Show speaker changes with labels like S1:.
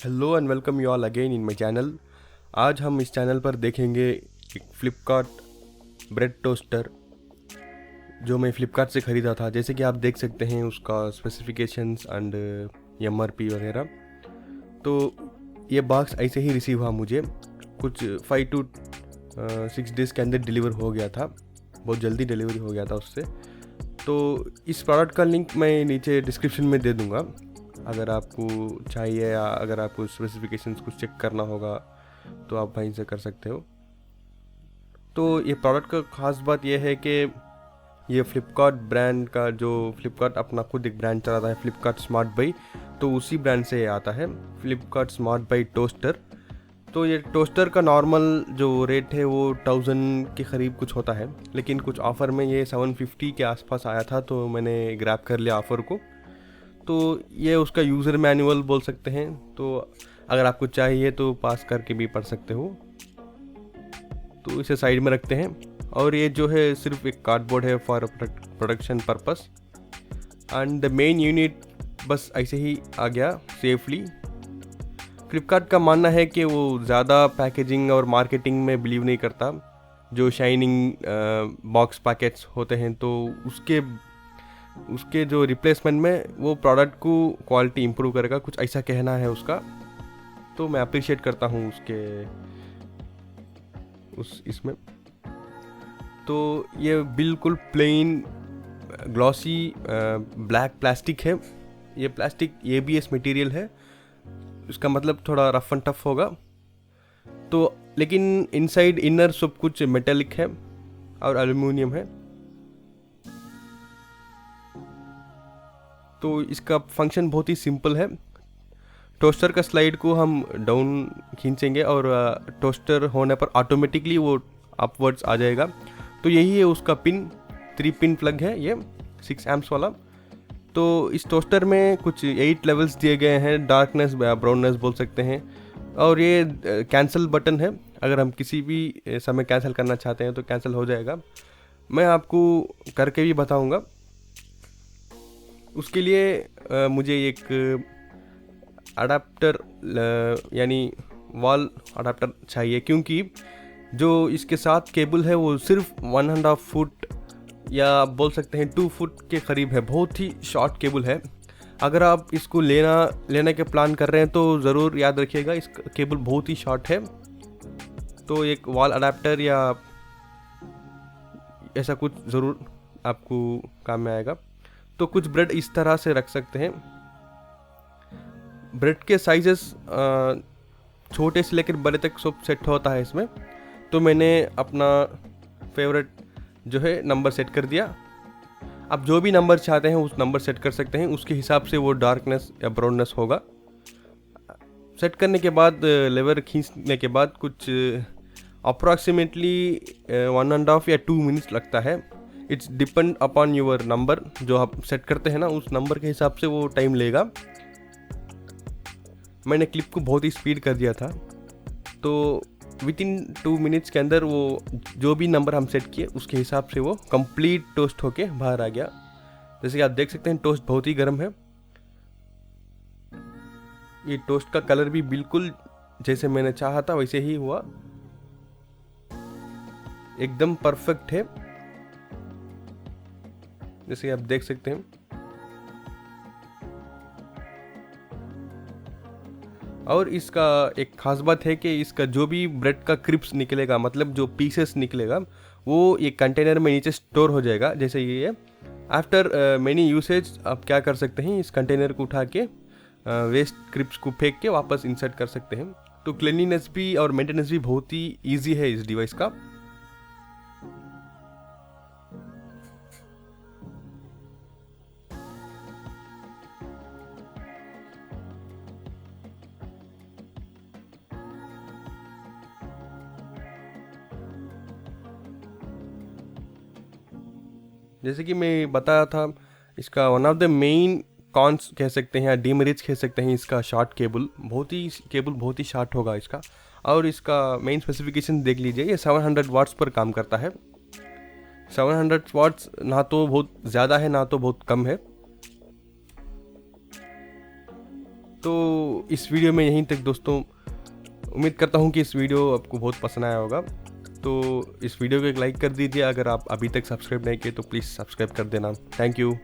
S1: Hello and welcome you all again in my channel. आज हम इस चैनल पर देखेंगे एक फ्लिपकार्ट ब्रेड टोस्टर जो मैं फ़्लिपकार्ट से ख़रीदा था। जैसे कि आप देख सकते हैं उसका स्पेसिफिकेशंस एंड एमआरपी वगैरह। तो ये बॉक्स ऐसे ही रिसीव हुआ मुझे, कुछ 5 to 6 डेज़ के अंदर डिलीवर हो गया था। बहुत जल्दी डिलीवरी हो गया था उससे। तो इस प्रोडक्ट का लिंक मैं नीचे डिस्क्रिप्शन में दे दूँगा, अगर आपको चाहिए या अगर आपको स्पेसिफिकेशंस कुछ चेक करना होगा तो आप वहीं से कर सकते हो। तो ये प्रोडक्ट का ख़ास बात यह है कि ये फ़्लिपकार्ट ब्रांड का, जो फ़्लिपकार्ट अपना खुद एक ब्रांड चलाता है फ़्लिपकार्ट स्मार्ट बाई, तो उसी ब्रांड से ये आता है फ़्लिपकार्ट स्मार्ट बाई टोस्टर। तो ये टोस्टर का नॉर्मल जो रेट है वो 1000 के करीब कुछ होता है, लेकिन कुछ ऑफ़र में ये 750 के आसपास आया था, तो मैंने ग्रैब कर लिया ऑफ़र को। तो ये उसका यूज़र मैनुअल बोल सकते हैं, तो अगर आपको चाहिए तो पास करके भी पढ़ सकते हो। तो इसे साइड में रखते हैं। और ये जो है सिर्फ एक कार्डबोर्ड है for production purpose, and the main unit बस ऐसे ही आ गया सेफली। फ्लिपकार्ट का मानना है कि वो ज़्यादा पैकेजिंग और मार्केटिंग में बिलीव नहीं करता। जो शाइनिंग बॉक्स पैकेट्स होते हैं तो उसके जो रिप्लेसमेंट में वो प्रोडक्ट को क्वालिटी इंप्रूव करेगा, कुछ ऐसा कहना है उसका। तो मैं अप्रिशिएट करता हूँ इसमें। तो ये बिल्कुल प्लेन ग्लॉसी ब्लैक प्लास्टिक है। ये प्लास्टिक ABS मटेरियल है, इसका मतलब थोड़ा रफ एंड टफ होगा। तो लेकिन इनसाइड इनर सब कुछ मेटेलिक है और एल्यूमिनियम है। तो इसका फंक्शन बहुत ही सिंपल है। टोस्टर का स्लाइड को हम डाउन खींचेंगे और टोस्टर होने पर ऑटोमेटिकली वो अपवर्ड्स आ जाएगा। तो यही है उसका पिन, 3 पिन प्लग है ये 6 एम्प्स वाला। तो इस टोस्टर में कुछ 8 लेवल्स दिए गए हैं, डार्कनेस ब्राउननेस बोल सकते हैं। और ये कैंसिल बटन है, अगर हम किसी भी समय कैंसिल करना चाहते हैं तो कैंसिल हो जाएगा। मैं आपको करके भी बताऊंगा। उसके लिए मुझे एक अडाप्टर यानी वॉल अडाप्टर चाहिए, क्योंकि जो इसके साथ केबल है वो सिर्फ 1.5 फुट या बोल सकते हैं 2 फुट के करीब है। बहुत ही शॉर्ट केबल है। अगर आप इसको लेने के प्लान कर रहे हैं तो ज़रूर याद रखिएगा, इस केबल बहुत ही शॉर्ट है। तो एक वॉल अडाप्टर या ऐसा कुछ ज़रूर आपको काम में आएगा। तो कुछ ब्रेड इस तरह से रख सकते हैं। ब्रेड के साइजेस छोटे से लेकर बड़े तक सब सेट होता है इसमें। तो मैंने अपना फेवरेट जो है नंबर सेट कर दिया। आप जो भी नंबर चाहते हैं उस नंबर सेट कर सकते हैं, उसके हिसाब से वो डार्कनेस या ब्राउननेस होगा। सेट करने के बाद लेवर खींचने के बाद कुछ अप्रॉक्सीमेटली 1.5 या 2 मिनट्स लगता है। It's depend upon your number, जो आप सेट करते हैं ना उस नंबर के हिसाब से वो टाइम लेगा। मैंने क्लिप को बहुत ही स्पीड कर दिया था, तो विद इन 2 मिनट्स के अंदर वो जो भी नंबर हम सेट किए उसके हिसाब से वो कंप्लीट टोस्ट होके बाहर आ गया। जैसे कि आप देख सकते हैं टोस्ट बहुत ही गर्म है। ये टोस्ट का कलर भी बिल्कुल जैसे मैंने चाहा था वैसे ही हुआ, एकदम परफेक्ट है, जैसे आप देख सकते हैं। और इसका एक खास बात है कि इसका जो भी ब्रेड का क्रिप्स निकलेगा, मतलब जो पीसेस निकलेगा, वो एक कंटेनर में नीचे स्टोर हो जाएगा। जैसे ये आफ्टर मैनी यूसेज आप क्या कर सकते हैं, इस कंटेनर को उठा के वेस्ट क्रिप्स को फेंक के वापस इंसर्ट कर सकते हैं। तो क्लीनिनेस भी और मेंटेनेंस भी बहुत ही ईजी है इस डिवाइस का। जैसे कि मैं बताया था, इसका one of the main cons कह सकते हैं या डीमेरिट्स कह सकते हैं, इसका शॉर्ट केबल बहुत ही शॉर्ट होगा इसका। और इसका मेन स्पेसिफिकेशन देख लीजिए, ये 700 वाट्स पर काम करता है। 700 वाट्स ना तो बहुत ज़्यादा है ना तो बहुत कम है। तो इस वीडियो में यहीं तक दोस्तों। उम्मीद करता हूँ कि इस वीडियो आपको बहुत पसंद आया होगा। तो इस वीडियो को एक लाइक कर दीजिए। अगर आप अभी तक सब्सक्राइब नहीं किए तो प्लीज़ सब्सक्राइब कर देना। Thank you.